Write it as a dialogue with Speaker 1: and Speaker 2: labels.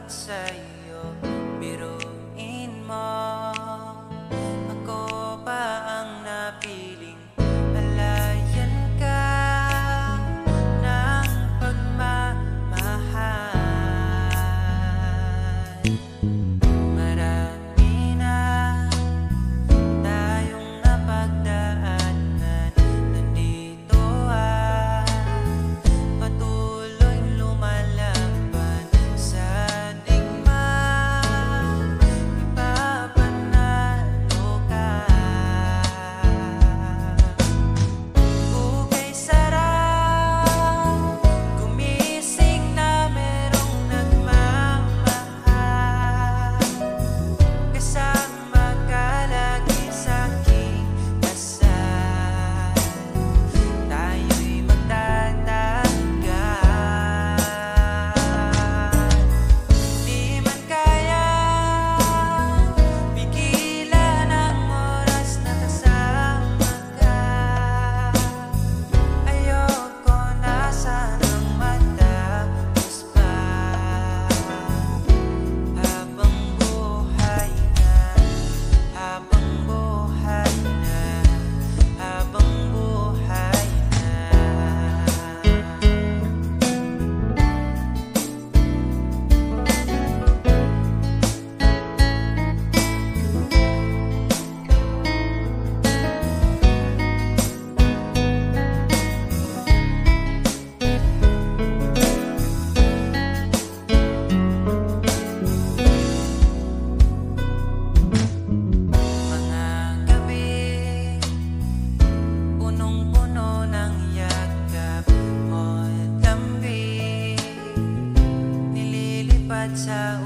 Speaker 1: sa'yo. Biruin mo, ako pa ang napiling alayan ka ng pagmamahal. Marami na tayong napagdaanan, nandito patuloy lumalaban sa digma. Ipapanalo ka. Bukay sarap gumising na merong nagmamahal. Kasama ka lagi sa'king dasal. Tayo'y magtatagal. Di man kayang pigilan ang oras na kasama ka. Ayoko na sanang matapos pa. Habang buhay na, habang buhay na, habang buhay na. Mga gabi, punong-puno ng yakap mo't lambing, nililipad sa